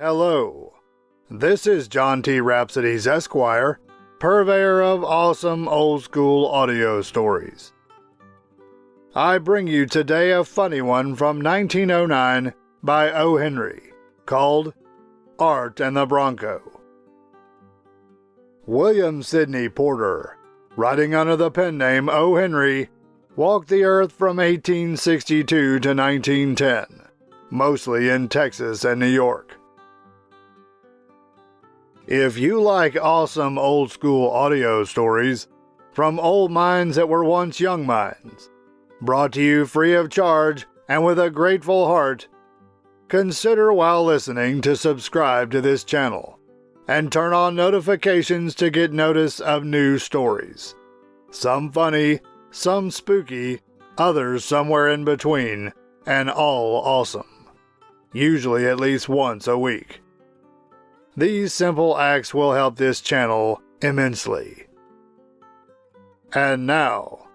Hello, this is John T. Rhapsodes, Esquire, purveyor of awesome old-school audio stories. I bring you today a funny one from 1909 by O. Henry, called Art and the Bronco. William Sidney Porter, writing under the pen name O. Henry, walked the earth from 1862 to 1910, mostly in Texas and New York. If you like awesome old-school audio stories from old minds that were once young minds, brought to you free of charge and with a grateful heart, consider while listening to subscribe to this channel and turn on notifications to get notice of new stories. Some funny, some spooky, others somewhere in between, and all awesome. Usually at least once a week. These simple acts will help this channel immensely. And now,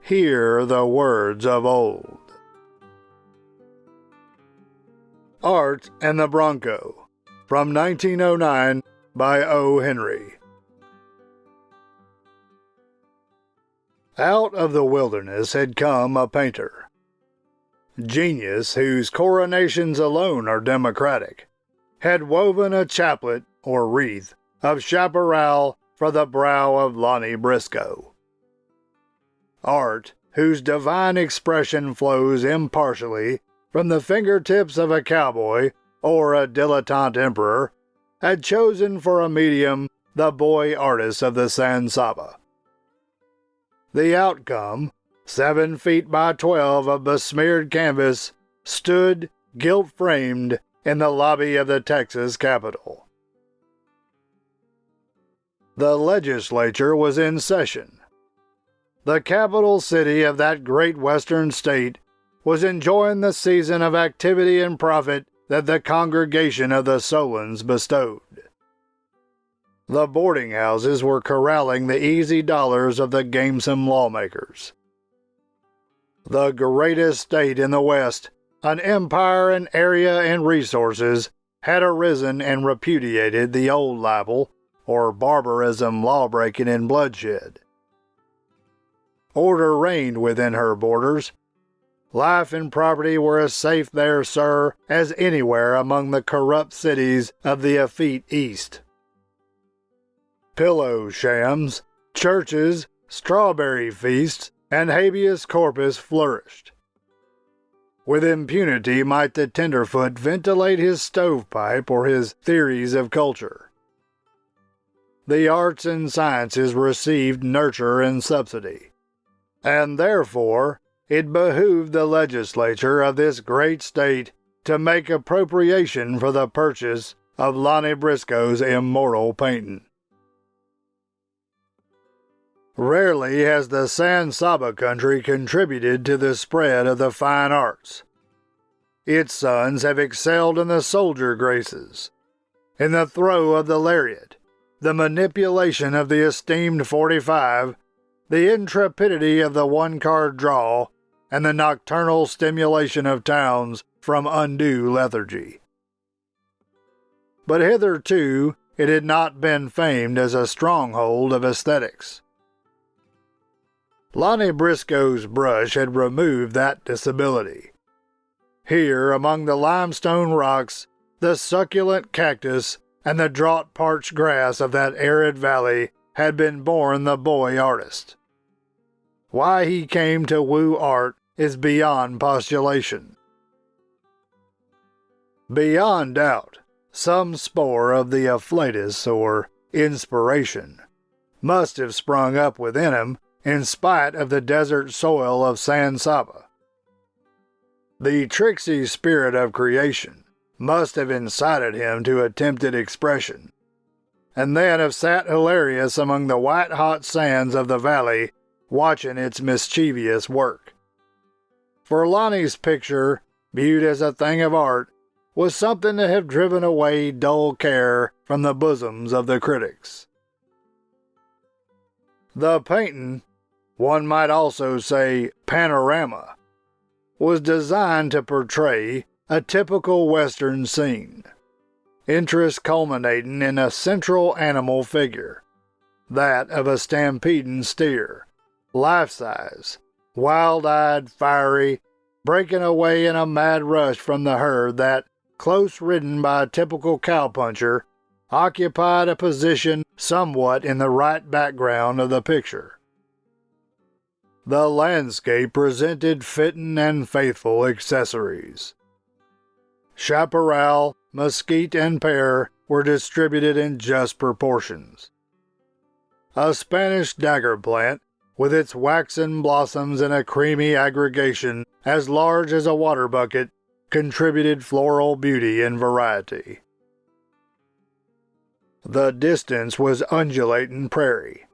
hear the words of old. Art and the Bronco, from 1909 by O. Henry. Out of the wilderness had come a painter. Genius, whose coronations alone are democratic, had woven a chaplet, or wreath, of chaparral for the brow of Lonnie Briscoe. Art, whose divine expression flows impartially from the fingertips of a cowboy or a dilettante emperor, had chosen for a medium the boy artist of the San Saba. The outcome, 7 feet by 12 of besmeared canvas, stood gilt-framed in the lobby of the Texas Capitol. The legislature was in session. The capital city of that great western state was enjoying the season of activity and profit that the congregation of the Solons bestowed. The boarding houses were corralling the easy dollars of the gamesome lawmakers. The greatest state in the West, an empire in area and resources, had arisen and repudiated the old libel, or barbarism, lawbreaking, and bloodshed. Order reigned within her borders. Life and property were as safe there, sir, as anywhere among the corrupt cities of the effete East. Pillow shams, churches, strawberry feasts, and habeas corpus flourished. With impunity might the tenderfoot ventilate his stovepipe or his theories of culture. The arts and sciences received nurture and subsidy, and therefore it behooved the legislature of this great state to make appropriation for the purchase of Lonnie Briscoe's immortal painting. Rarely has the San Saba country contributed to the spread of the fine arts. Its sons have excelled in the soldier graces, in the throw of the lariat, the manipulation of the esteemed .45, the intrepidity of the one-card draw, and the nocturnal stimulation of towns from undue lethargy. But hitherto it had not been famed as a stronghold of aesthetics. Lonnie Briscoe's brush had removed that disability. Here, among the limestone rocks, the succulent cactus, and the drought-parched grass of that arid valley had been born the boy artist. Why he came to woo art is beyond postulation. Beyond doubt, some spore of the afflatus, or inspiration, must have sprung up within him in spite of the desert soil of San Saba. The tricksy spirit of creation must have incited him to attempted expression, and then have sat hilarious among the white-hot sands of the valley, watching its mischievous work. For Lonnie's picture, viewed as a thing of art, was something to have driven away dull care from the bosoms of the critics. The painting, one might also say panorama, was designed to portray a typical Western scene. interest culminating in a central animal figure, that of a stampeding steer, life-size, wild-eyed, fiery, breaking away in a mad rush from the herd that, close ridden by a typical cowpuncher, occupied a position somewhat in the right background of the picture. The landscape presented fitting and faithful accessories. Chaparral, mesquite, and pear were distributed in just proportions. A Spanish dagger plant, with its waxen blossoms in a creamy aggregation as large as a water bucket, contributed floral beauty and variety. The distance was undulating prairie,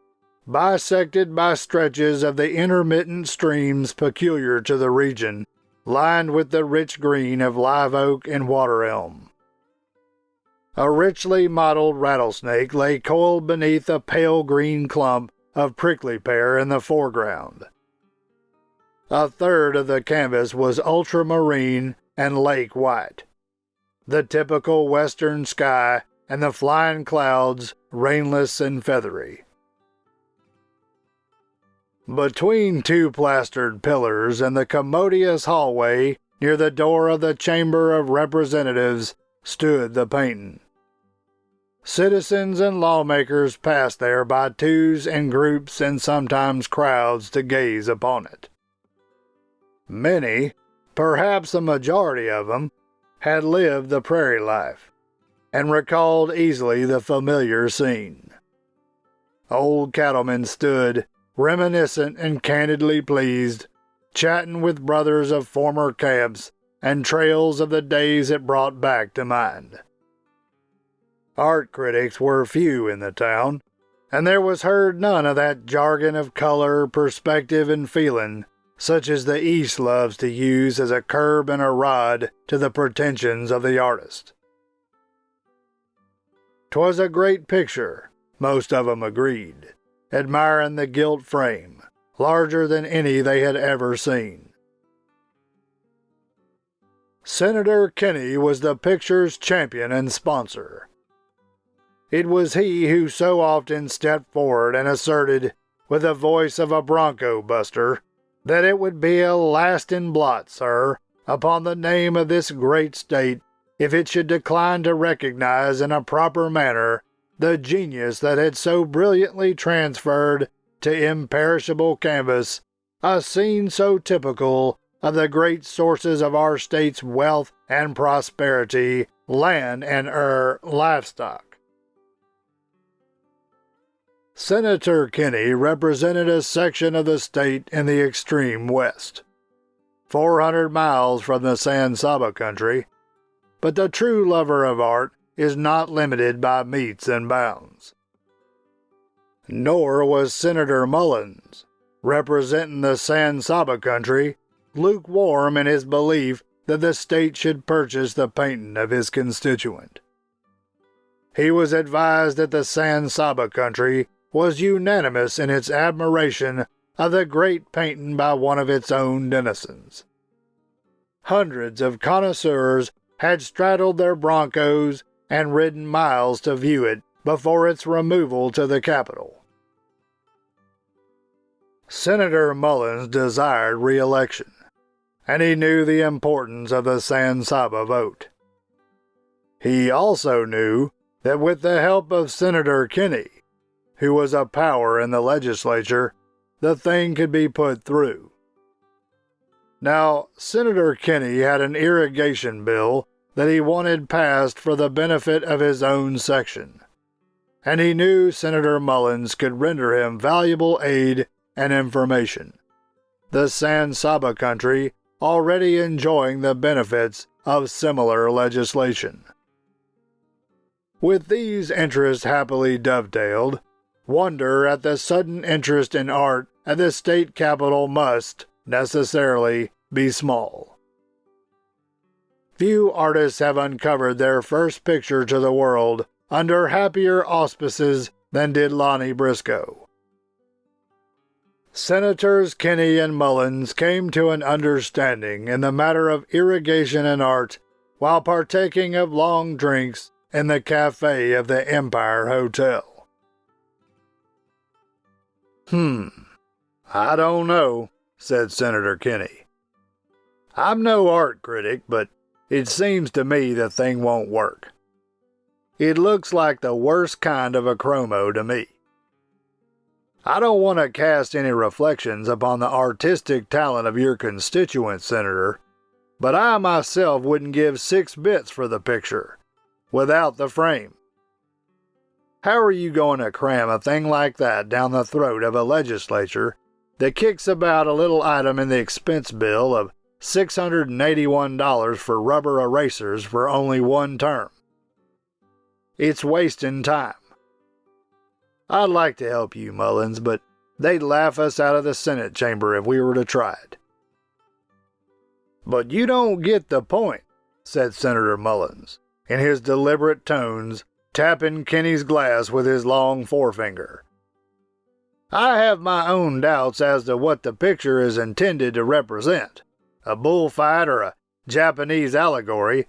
bisected by stretches of the intermittent streams peculiar to the region, lined with the rich green of live oak and water elm. A richly mottled rattlesnake lay coiled beneath a pale green clump of prickly pear in the foreground. A third of the canvas was ultramarine and lake white, the typical western sky and the flying clouds rainless and feathery. Between two plastered pillars and the commodious hallway near the door of the Chamber of Representatives stood the painting. Citizens and lawmakers passed there by twos and groups and sometimes crowds to gaze upon it. Many, perhaps a majority of them, had lived the prairie life, and recalled easily the familiar scene. Old cattlemen stood, reminiscent and candidly pleased, chatting with brothers of former camps and trails of the days it brought back to mind. Art critics were few in the town, and there was heard none of that jargon of color, perspective, and feeling such as the East loves to use as a curb and a rod to the pretensions of the artist. 'Twas a great picture, most of 'em agreed, admiring the gilt frame, larger than any they had ever seen. Senator Kinney was the picture's champion and sponsor. It was he who so often stepped forward and asserted, with the voice of a Bronco buster, that it would be a lasting blot, sir, upon the name of this great state if it should decline to recognize in a proper manner the genius that had so brilliantly transferred to imperishable canvas a scene so typical of the great sources of our state's wealth and prosperity, land and livestock. Senator Kinney represented a section of the state in the extreme west, 400 miles from the San Saba country, but the true lover of art is not limited by metes and bounds. Nor was Senator Mullins, representing the San Saba country, lukewarm in his belief that the state should purchase the painting of his constituent. He was advised that the San Saba country was unanimous in its admiration of the great painting by one of its own denizens. Hundreds of connoisseurs had straddled their broncos and ridden miles to view it before its removal to the capital. Senator Mullins desired re-election, and he knew the importance of the San Saba vote. He also knew that with the help of Senator Kinney, who was a power in the legislature, the thing could be put through. Now, Senator Kinney had an irrigation bill that he wanted passed for the benefit of his own section, and he knew Senator Mullins could render him valuable aid and information, the San Saba country already enjoying the benefits of similar legislation. With these interests happily dovetailed, wonder at the sudden interest in art at the state capitol must, necessarily, be small. Few artists have uncovered their first picture to the world under happier auspices than did Lonnie Briscoe. Senators Kinney and Mullins came to an understanding in the matter of irrigation and art while partaking of long drinks in the cafe of the Empire Hotel. I don't know, said Senator Kinney. I'm no art critic, but it seems to me the thing won't work. It looks like the worst kind of a chromo to me. I don't want to cast any reflections upon the artistic talent of your constituent, Senator, but I myself wouldn't give 6 bits for the picture, without the frame. How are you going to cram a thing like that down the throat of a legislature that kicks about a little item in the expense bill of $681 for rubber erasers for only 1 term? It's wasting time. I'd like to help you, Mullins, but they'd laugh us out of the Senate chamber if we were to try it. But you don't get the point, said Senator Mullins, in his deliberate tones, tapping Kinney's glass with his long forefinger. I have my own doubts as to what the picture is intended to represent, a bullfight or a Japanese allegory,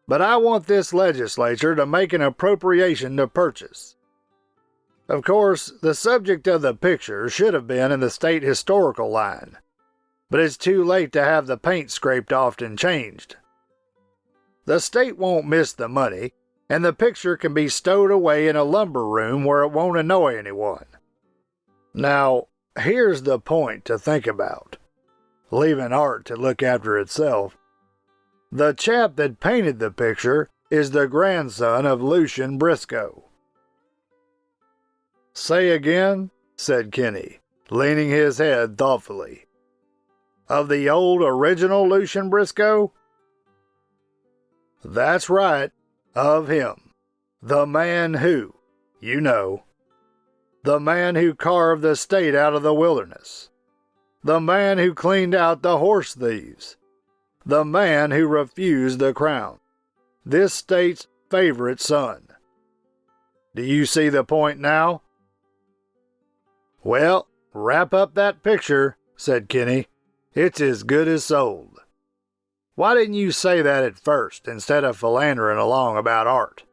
but I want this legislature to make an appropriation to purchase. Of course, the subject of the picture should have been in the state historical line, but it's too late to have the paint scraped off and changed. The state won't miss the money, and the picture can be stowed away in a lumber room where it won't annoy anyone. Now, here's the point to think about, leaving art to look after itself. The chap that painted the picture is the grandson of Lucian Briscoe. Say again, said Kinney, leaning his head thoughtfully. Of the old original Lucian Briscoe? That's right, of him. The man who, you know. The man who carved the state out of the wilderness. The man who cleaned out the horse thieves. The man who refused the crown. This state's favorite son. Do you see the point now? Well, wrap up that picture, said Kinney. It's as good as sold. Why didn't you say that at first, instead of philandering along about art?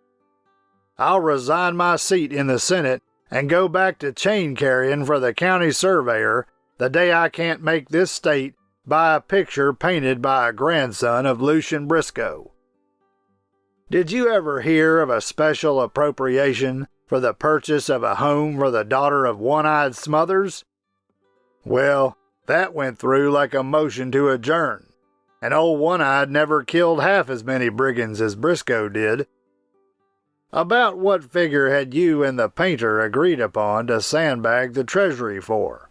I'll resign my seat in the Senate and go back to chain carrying for the county surveyor the day I can't make this state buy a picture painted by a grandson of Lucian Briscoe. Did you ever hear of a special appropriation for the purchase of a home for the daughter of One-Eyed Smothers? Well, that went through like a motion to adjourn, and old One-Eyed never killed half as many brigands as Briscoe did. About what figure had you and the painter agreed upon to sandbag the treasury for?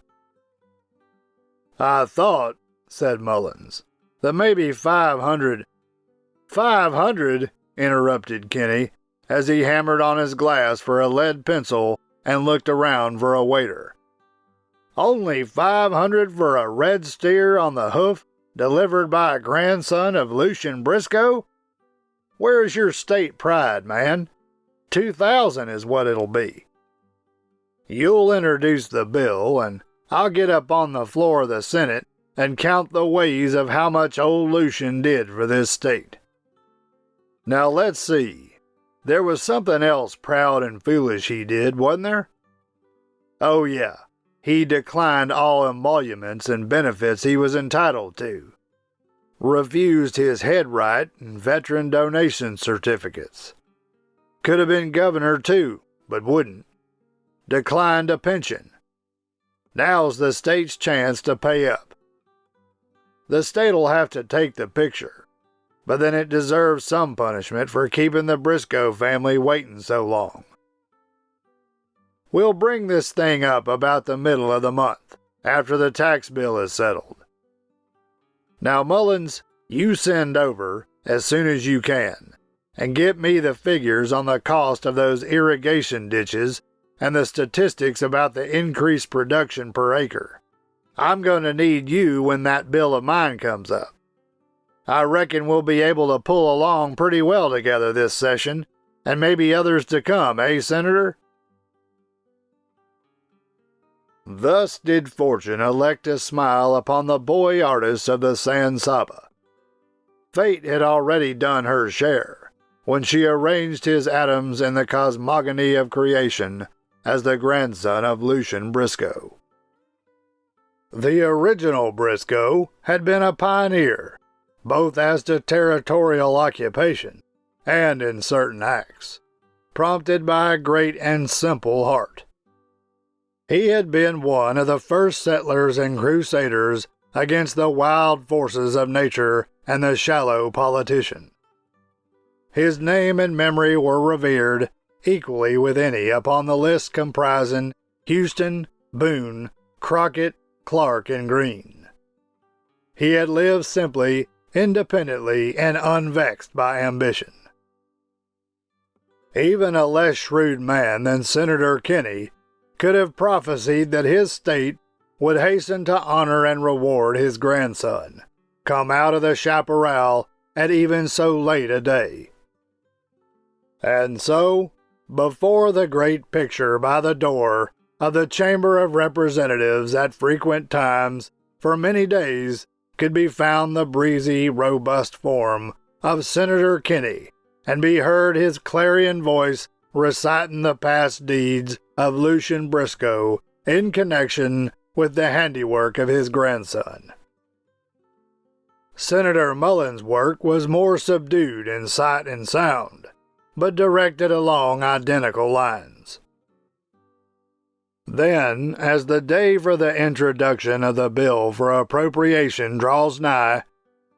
I thought, said Mullins, that maybe 500... 500? Interrupted Kinney, as he hammered on his glass for a lead pencil and looked around for a waiter. Only 500 for a red steer on the hoof delivered by a grandson of Lucian Briscoe? Where's your state pride, man? 2,000 is what it'll be. You'll introduce the bill, and I'll get up on the floor of the Senate and count the ways of how much old Lucian did for this state. Now let's see. There was something else proud and foolish he did, wasn't there? Oh yeah, he declined all emoluments and benefits he was entitled to. Refused his head right and veteran donation certificates. Could have been governor too, but wouldn't. Declined a pension. Now's the state's chance to pay up. The state'll have to take the picture, but then it deserves some punishment for keeping the Briscoe family waiting so long. We'll bring this thing up about the middle of the month, after the tax bill is settled. Now, Mullins, you send over, as soon as you can, and get me the figures on the cost of those irrigation ditches and the statistics about the increased production per acre. I'm going to need you when that bill of mine comes up. I reckon we'll be able to pull along pretty well together this session, and maybe others to come, eh, Senator? Thus did fortune elect to smile upon the boy artist of the San Saba. Fate had already done her share, when she arranged his atoms in the cosmogony of creation as the grandson of Lucian Briscoe. The original Briscoe had been a pioneer, both as to territorial occupation and in certain acts, prompted by a great and simple heart. He had been one of the first settlers and crusaders against the wild forces of nature and the shallow politician. His name and memory were revered equally with any upon the list comprising Houston, Boone, Crockett, Clark, and Greene. He had lived simply, independently, and unvexed by ambition. Even a less shrewd man than Senator Kinney could have prophesied that his state would hasten to honor and reward his grandson, come out of the chaparral at even so late a day. And so, before the great picture by the door of the Chamber of Representatives at frequent times, for many days, could be found the breezy, robust form of Senator Kinney, and be heard his clarion voice reciting the past deeds of Lucian Briscoe in connection with the handiwork of his grandson. Senator Mullins' work was more subdued in sight and sound, but directed along identical lines. Then, as the day for the introduction of the bill for appropriation draws nigh,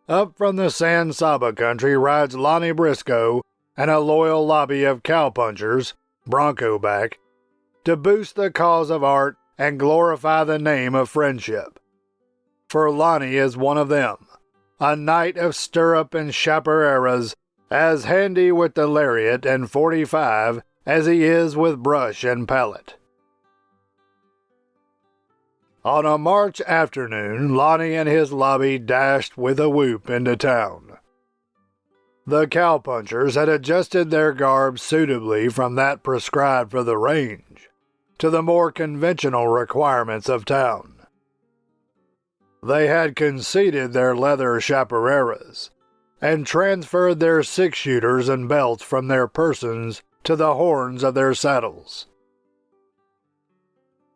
up from the San Saba country rides Lonnie Briscoe and a loyal lobby of cowpunchers, Bronco back, to boost the cause of art and glorify the name of friendship. For Lonnie is one of them, a knight of stirrup and chaparreras, as handy with the lariat and .45 as he is with brush and pallet. On a March afternoon, Lonnie and his lobby dashed with a whoop into town. The cowpunchers had adjusted their garb suitably from that prescribed for the range to the more conventional requirements of town. They had conceded their leather chaparreras and transferred their six-shooters and belts from their persons to the horns of their saddles.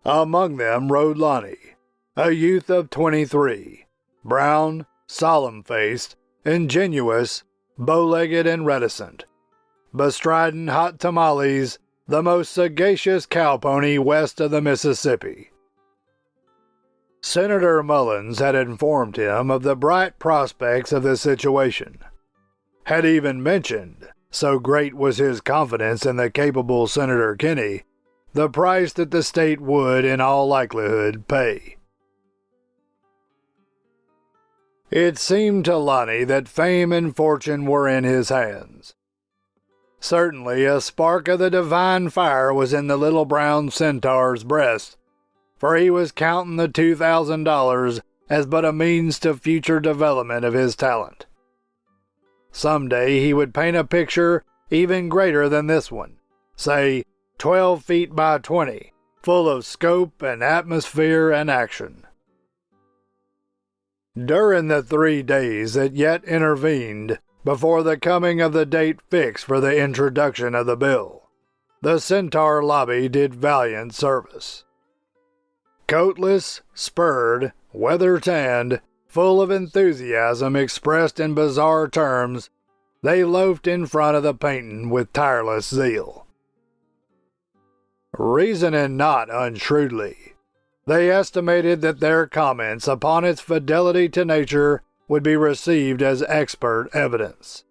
Among them rode Lonnie, a youth of 23, brown, solemn-faced, ingenuous, bow-legged, and reticent, bestriding hot tamales, the most sagacious cowpony west of the Mississippi. Senator Mullins had informed him of the bright prospects of the situation, had even mentioned, so great was his confidence in the capable Senator Kinney, the price that the state would, in all likelihood, pay. It seemed to Lonnie that fame and fortune were in his hands. Certainly a spark of the divine fire was in the little brown centaur's breast, for he was counting the $2,000 as but a means to future development of his talent. Some day he would paint a picture even greater than this one, say 12 feet by 20, full of scope and atmosphere and action. During the 3 days that yet intervened before the coming of the date fixed for the introduction of the bill, the Centaur lobby did valiant service. Coatless, spurred, weather-tanned, full of enthusiasm expressed in bizarre terms, they loafed in front of the painting with tireless zeal. Reasoning not unshrewdly, they estimated that their comments upon its fidelity to nature would be received as expert evidence.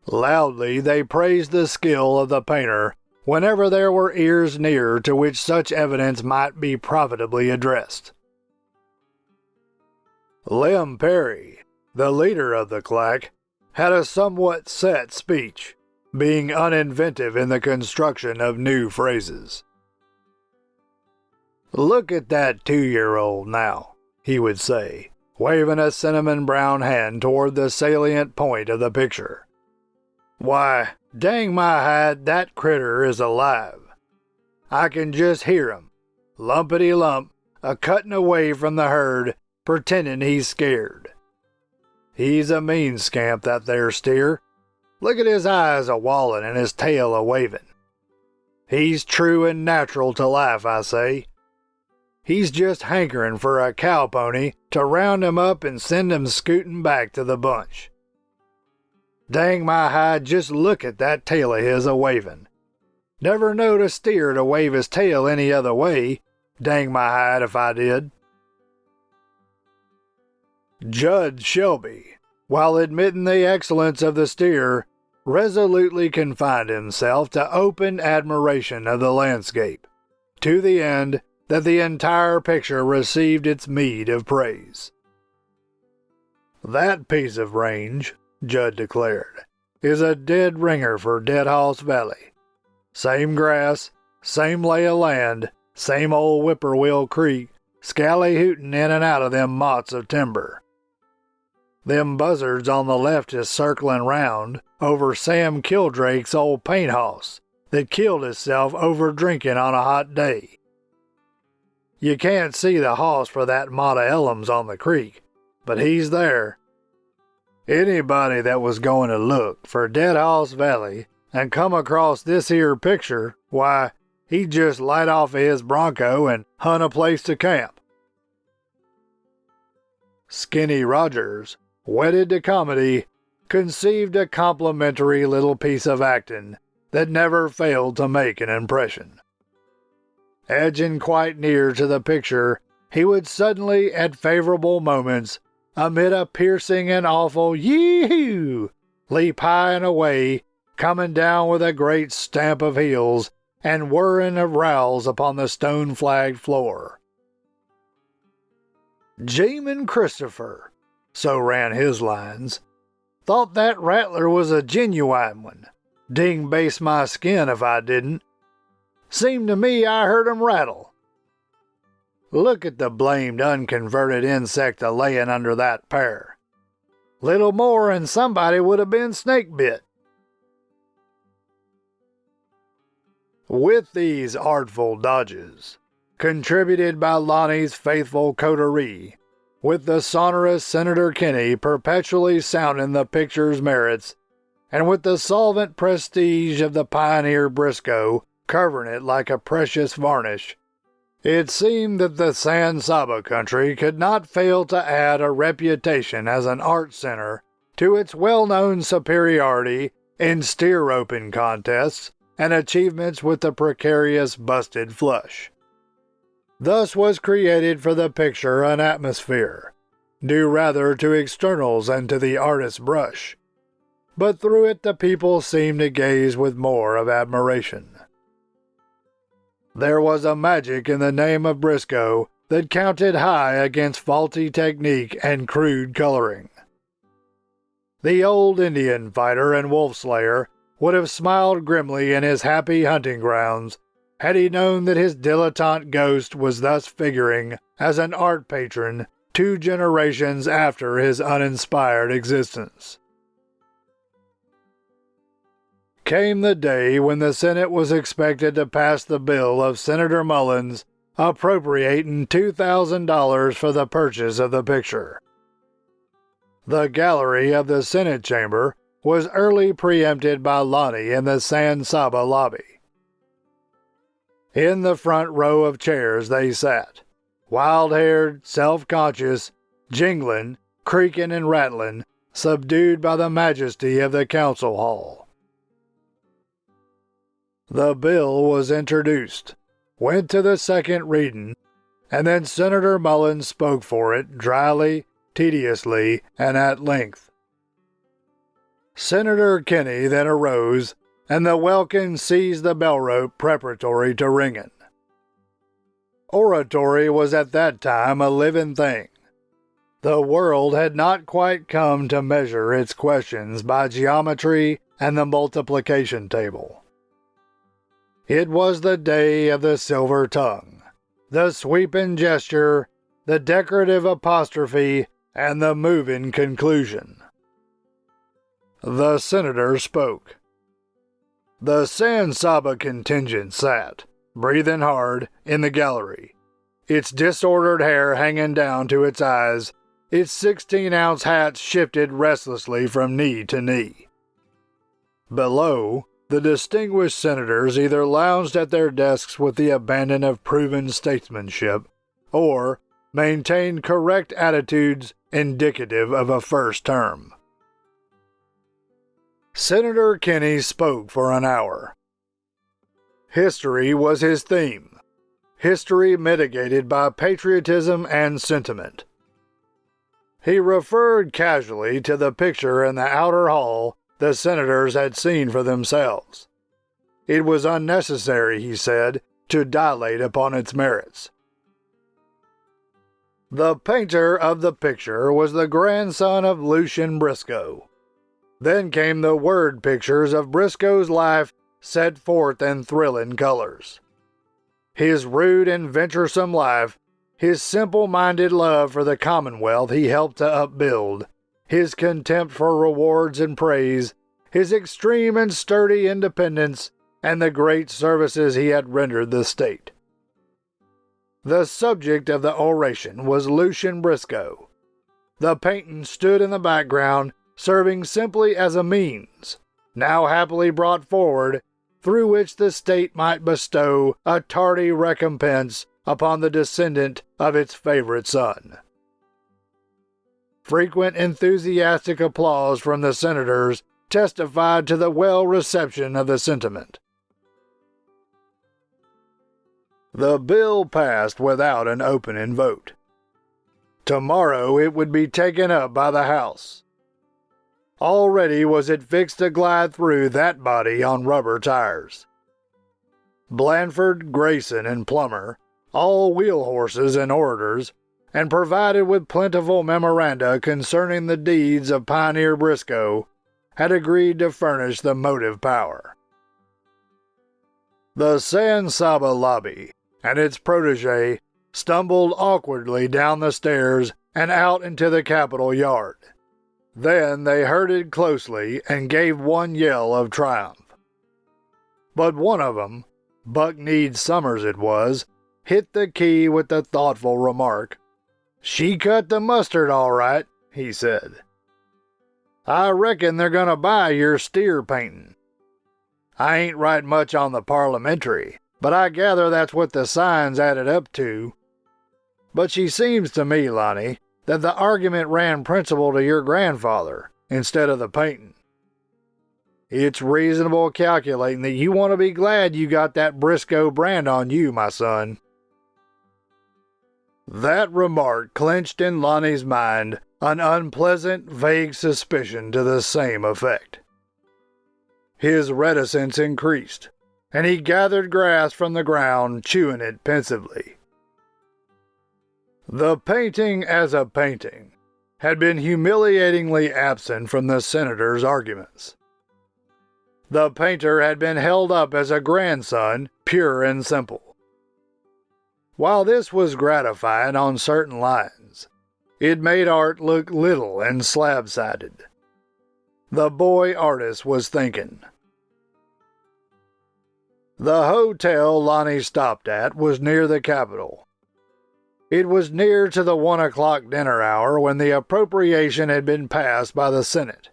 Loudly they praised the skill of the painter whenever there were ears near to which such evidence might be profitably addressed. Lem Perry, the leader of the claque, had a somewhat set speech, being uninventive in the construction of new phrases. "Look at that 2-year-old now," he would say, waving a cinnamon-brown hand toward the salient point of the picture. "Why, dang my hide, that critter is alive. I can just hear him, lumpity-lump, a-cutting away from the herd, pretending he's scared. He's a mean scamp, that there steer. Look at his eyes a-wallin' and his tail a-wavin'. He's true and natural to life, I say. He's just hankerin' for a cow pony to round him up and send him scootin' back to the bunch. Dang my hide, just look at that tail of his a-wavin'. Never knowed a steer to wave his tail any other way, dang my hide if I did. Judge Shelby, while admitting the excellence of the steer, resolutely confined himself to open admiration of the landscape, to the end that the entire picture received its meed of praise. That piece of range, Judd declared, is a dead ringer for Dead Hoss Valley. Same grass, same lay of land, same old Whippoorwill Creek, scally hootin' in and out of them mottes of timber. Them buzzards on the left is circlin' round over Sam Kildrake's old paint hoss that killed hisself over drinkin' on a hot day. You can't see the hoss for that mott of ellums on the creek, but he's there. Anybody that was goin' to look for Dead Hoss Valley and come across this here picture, why, he'd just light off of his Bronco and hunt a place to camp. Skinny Rogers, wedded to comedy, conceived a complimentary little piece of acting that never failed to make an impression. Edging quite near to the picture, he would suddenly, at favorable moments, amid a piercing and awful yee-hoo, leap high and away, coming down with a great stamp of heels and whirring of rowels upon the stone-flagged floor. Jamin Christopher, so ran his lines, thought that rattler was a genuine one. Ding base my skin if I didn't. Seemed to me I heard 'em rattle. Look at the blamed unconverted insect a-layin' under that pear. Little more and somebody would have been snake bit. With these artful dodges, contributed by Lonnie's faithful coterie, with the sonorous Senator Kinney perpetually sounding the picture's merits, and with the solvent prestige of the pioneer Briscoe covering it like a precious varnish, it seemed that the San Saba country could not fail to add a reputation as an art center to its well-known superiority in steer roping contests and achievements with the precarious busted flush. Thus was created for the picture an atmosphere, due rather to externals than to the artist's brush, but through it the people seemed to gaze with more of admiration. There was a magic in the name of Briscoe that counted high against faulty technique and crude coloring. The old Indian fighter and wolf slayer would have smiled grimly in his happy hunting grounds had he known that his dilettante ghost was thus figuring as an art patron 2 generations after his uninspired existence. Came the day when the Senate was expected to pass the bill of Senator Mullins appropriating $2,000 for the purchase of the picture. The gallery of the Senate chamber was early preempted by Lonnie in the San Saba lobby. In the front row of chairs they sat, wild-haired, self-conscious, jingling, creaking and rattling, subdued by the majesty of the council hall. The bill was introduced, went to the second reading, and then Senator Mullins spoke for it dryly, tediously, and at length. Senator Kinney then arose, and the welkin seized the bell rope preparatory to ringing. Oratory was at that time a living thing. The world had not quite come to measure its questions by geometry and the multiplication table. It was the day of the silver tongue, the sweeping gesture, the decorative apostrophe, and the moving conclusion. The senator spoke. The San Saba contingent sat, breathing hard, in the gallery, its disordered hair hanging down to its eyes, its 16-ounce hat shifted restlessly from knee to knee. Below, the distinguished senators either lounged at their desks with the abandon of proven statesmanship, or maintained correct attitudes indicative of a first term. Senator Kinney spoke for an hour. History was his theme. History mitigated by patriotism and sentiment. He referred casually to the picture in the outer hall the senators had seen for themselves. It was unnecessary, he said, to dilate upon its merits. The painter of the picture was the grandson of Lucian Briscoe. Then came the word pictures of Briscoe's life set forth in thrilling colors. His rude and venturesome life, his simple-minded love for the Commonwealth he helped to upbuild, his contempt for rewards and praise, his extreme and sturdy independence, and the great services he had rendered the state. The subject of the oration was Lucian Briscoe. The painting stood in the background, serving simply as a means, now happily brought forward, through which the state might bestow a tardy recompense upon the descendant of its favorite son. Frequent enthusiastic applause from the senators testified to the well reception of the sentiment. The bill passed without an opening vote. Tomorrow it would be taken up by the House. Already was it fixed to glide through that body on rubber tires. Blandford, Grayson, and Plummer, all wheel horses and orators, and provided with plentiful memoranda concerning the deeds of Pioneer Briscoe, had agreed to furnish the motive power. The San Saba lobby and its protege stumbled awkwardly down the stairs and out into the Capitol yard. Then they herded closely and gave one yell of triumph. But one of them, Buckneed Summers it was, hit the key with the thoughtful remark, "She cut the mustard all right," he said. "I reckon they're gonna buy your steer painting. I ain't right much on the parliamentary, but I gather that's what the signs added up to. But she seems to me, Lonnie, that the argument ran principal to your grandfather instead of the painting. It's reasonable calculating that you want to be glad you got that Briscoe brand on you, my son." That remark clenched in Lonnie's mind an unpleasant, vague suspicion to the same effect. His reticence increased, and he gathered grass from the ground, chewing it pensively. The painting as a painting had been humiliatingly absent from the senator's arguments. The painter had been held up as a grandson, pure and simple. While this was gratifying on certain lines, it made art look little and slab-sided. The boy artist was thinking. The hotel Lonnie stopped at was near the Capitol. It was near to the 1 o'clock dinner hour when the appropriation had been passed by the Senate.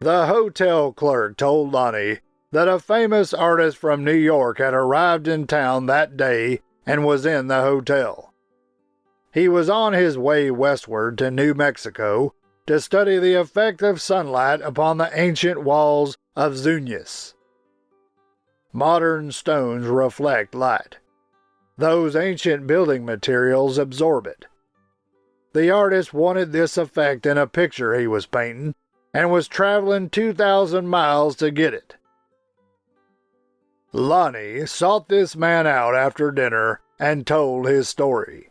The hotel clerk told Lonnie that a famous artist from New York had arrived in town that day and was in the hotel. He was on his way westward to New Mexico to study the effect of sunlight upon the ancient walls of Zuñas. Modern stones reflect light. Those ancient building materials absorb it. The artist wanted this effect in a picture he was painting, and was traveling 2,000 miles to get it. Lonnie sought this man out after dinner and told his story.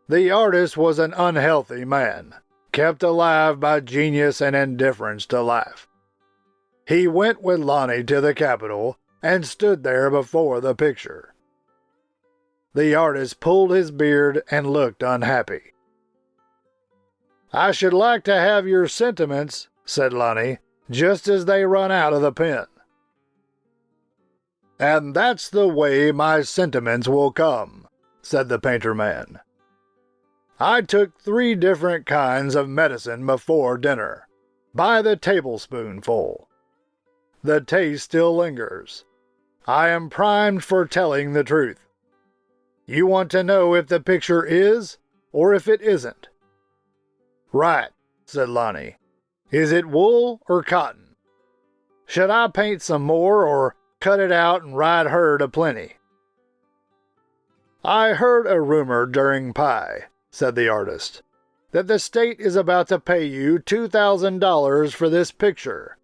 The artist was an unhealthy man, kept alive by genius and indifference to life. He went with Lonnie to the Capitol and stood there before the picture. The artist pulled his beard and looked unhappy. "I should like to have your sentiments," said Lonnie, "just as they run out of the pen." "And that's the way my sentiments will come," said the painter man. "I took 3 different kinds of medicine before dinner. by the tablespoonful. The taste still lingers. I am primed for telling the truth. You want to know if the picture is or if it isn't? Right, said Lonnie. Is it wool or cotton? Should I paint some more or cut it out and ride her to plenty? I heard a rumor during pie, said the artist, that the state is about to pay you $2,000 for this picture.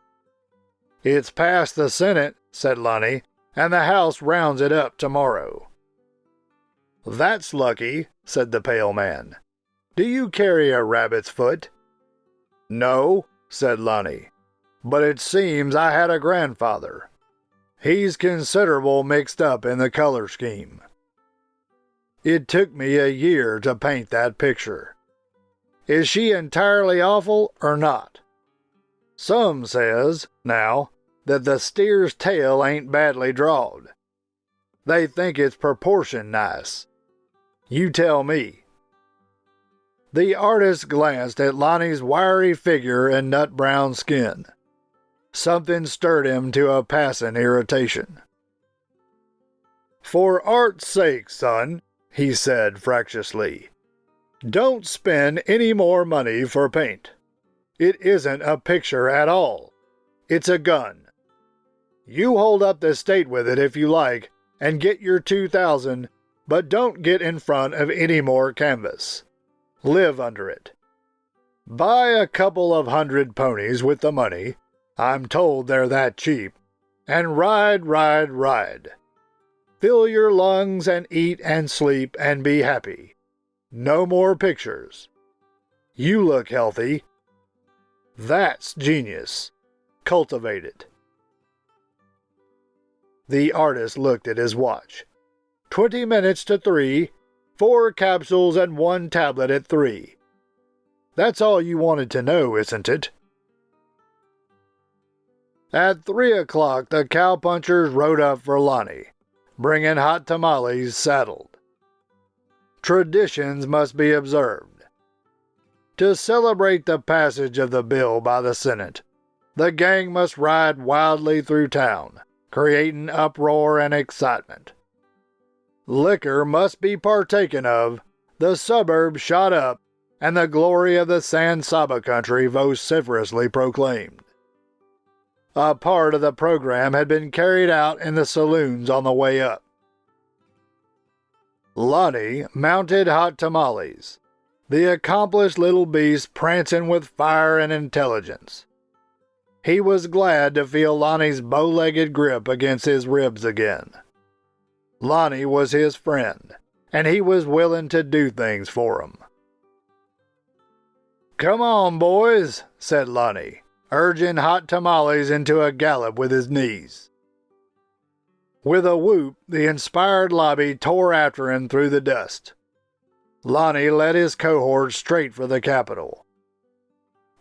It's passed the Senate, said Lonnie, and the House rounds it up tomorrow. That's lucky, said the pale man. Do you carry a rabbit's foot? No, said Lonnie, but it seems I had a grandfather. He's considerable mixed up in the color scheme. It took me a year to paint that picture. Is she entirely awful or not? Some says, now, that the steer's tail ain't badly drawed. They think its proportion nice. You tell me. The artist glanced at Lonnie's wiry figure and nut-brown skin. Something stirred him to a passing irritation. For art's sake, son, he said fractiously, don't spend any more money for paint. It isn't a picture at all. It's a gun. You hold up the state with it if you like, and get your $2,000, but don't get in front of any more canvas. Live under it. Buy a couple of 100 ponies with the money, I'm told they're that cheap, and ride, ride, ride. Fill your lungs and eat and sleep and be happy. No more pictures. You look healthy. That's genius. Cultivate it. The artist looked at his watch. 20 minutes to 3, 4 capsules and 1 tablet at 3. That's all you wanted to know, isn't it? At 3 o'clock, the cowpunchers rode up for Lonnie, bringing hot tamales saddled. Traditions must be observed. To celebrate the passage of the bill by the Senate, the gang must ride wildly through town, creating uproar and excitement. Liquor must be partaken of, the suburbs shot up, and the glory of the San Saba country vociferously proclaimed. A part of the program had been carried out in the saloons on the way up. Lonnie mounted hot tamales, the accomplished little beast prancing with fire and intelligence. He was glad to feel Lonnie's bow-legged grip against his ribs again. Lonnie was his friend, and he was willing to do things for him. "Come on, boys," said Lonnie, urging hot tamales into a gallop with his knees. With a whoop, the inspired lobby tore after him through the dust. Lonnie led his cohort straight for the Capitol.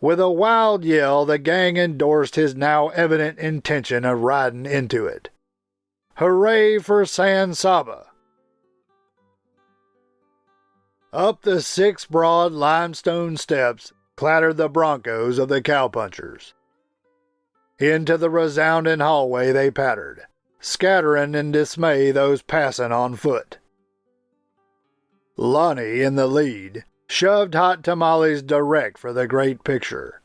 With a wild yell, the gang endorsed his now evident intention of riding into it. Hooray for San Saba! Up the 6 broad limestone steps clattered the Broncos of the cowpunchers. Into the resounding hallway they pattered, scattering in dismay those passing on foot. Lonnie, in the lead, shoved hot tamales direct for the great picture.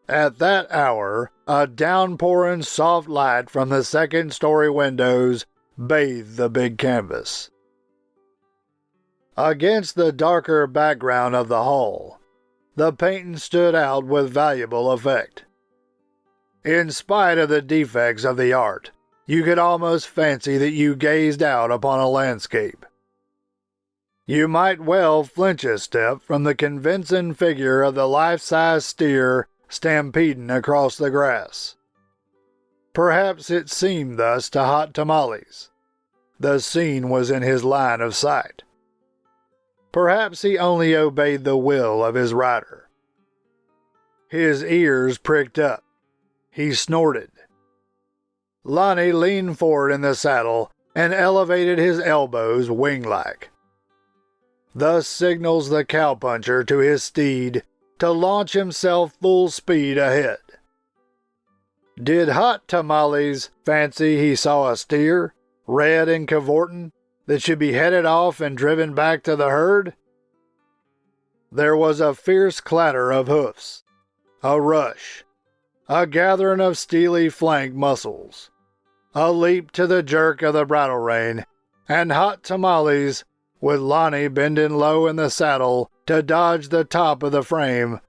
At that hour, a downpouring soft light from the second-story windows bathed the big canvas. Against the darker background of the hall, the painting stood out with valuable effect. In spite of the defects of the art, you could almost fancy that you gazed out upon a landscape. You might well flinch a step from the convincing figure of the life-size steer stampeding across the grass. Perhaps it seemed thus to Hot Tamales. The scene was in his line of sight. Perhaps he only obeyed the will of his rider. His ears pricked up. He snorted. Lonnie leaned forward in the saddle and elevated his elbows wing-like. Thus signals the cowpuncher to his steed to launch himself full speed ahead. Did Hot Tamales fancy he saw a steer, red and cavorting, that should be headed off and driven back to the herd? There was a fierce clatter of hoofs, a rush, a gathering of steely flank muscles, a leap to the jerk of the bridle rein, and Hot Tamales, with Lonnie bending low in the saddle to dodge the top of the frame,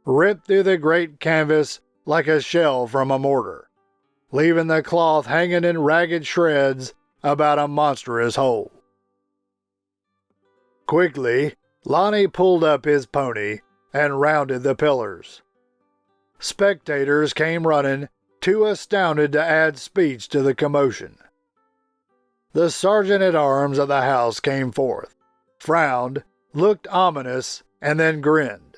ripped through the great canvas like a shell from a mortar, leaving the cloth hanging in ragged shreds about a monstrous hole. Quickly, Lonnie pulled up his pony and rounded the pillars. Spectators came running, too astounded to add speech to the commotion. The sergeant-at-arms of the house came forth, frowned, looked ominous, and then grinned.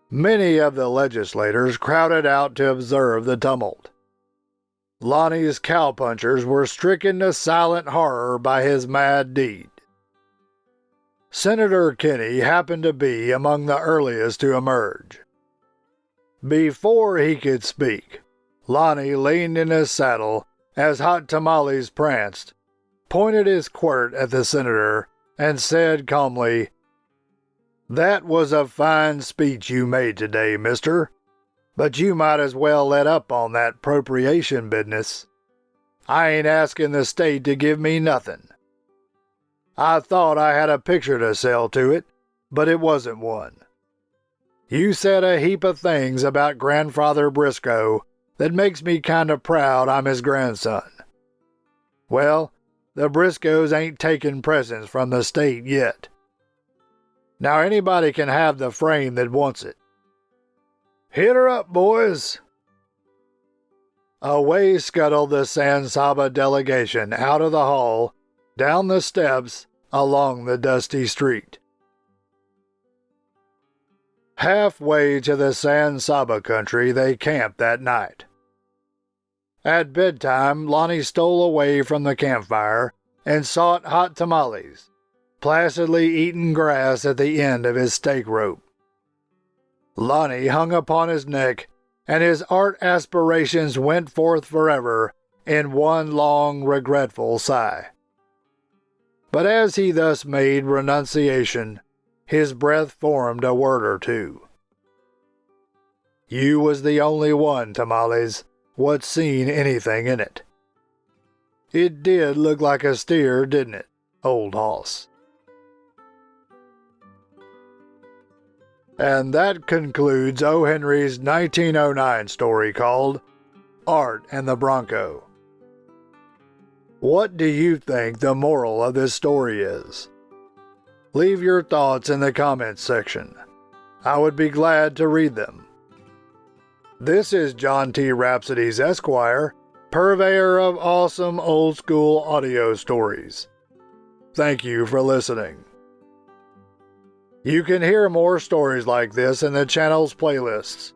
Many of the legislators crowded out to observe the tumult. Lonnie's cowpunchers were stricken to silent horror by his mad deed. Senator Kinney happened to be among the earliest to emerge. Before he could speak, Lonnie leaned in his saddle as Hot Tamales pranced, pointed his quirt at the senator, and said calmly, "That was a fine speech you made today, mister, but you might as well let up on that appropriation business. I ain't asking the state to give me nothing. I thought I had a picture to sell to it, but it wasn't one. You said a heap of things about Grandfather Briscoe that makes me kind of proud I'm his grandson. Well, the Briscoes ain't taken presents from the state yet. Now anybody can have the frame that wants it. Hit her up, boys." Away scuttled the San Saba delegation out of the hall, down the steps, along the dusty street. Halfway to the San Saba country they camped that night. At bedtime, Lonnie stole away from the campfire and sought Hot Tamales, placidly eating grass at the end of his stake rope. Lonnie hung upon his neck, and his art aspirations went forth forever in one long, regretful sigh. But as he thus made renunciation, his breath formed a word or two. "You was the only one, Tamales, what's seen anything in it. It did look like a steer, didn't it, old hoss?" And that concludes O. Henry's 1909 story called Art and the Bronco. What do you think the moral of this story is? Leave your thoughts in the comments section. I would be glad to read them. This is John T. Rhapsodies Esquire, purveyor of awesome old-school audio stories. Thank you for listening. You can hear more stories like this in the channel's playlists.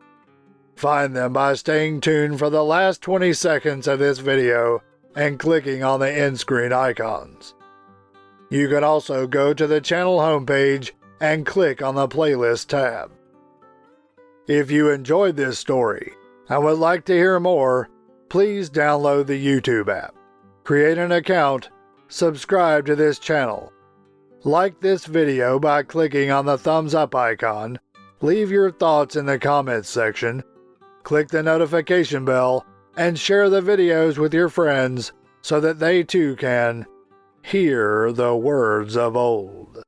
Find them by staying tuned for the last 20 seconds of this video and clicking on the end screen icons. You can also go to the channel homepage and click on the playlist tab. If you enjoyed this story and would like to hear more, please download the YouTube app, create an account, subscribe to this channel, like this video by clicking on the thumbs up icon, leave your thoughts in the comments section, click the notification bell, and share the videos with your friends so that they too can hear the words of old.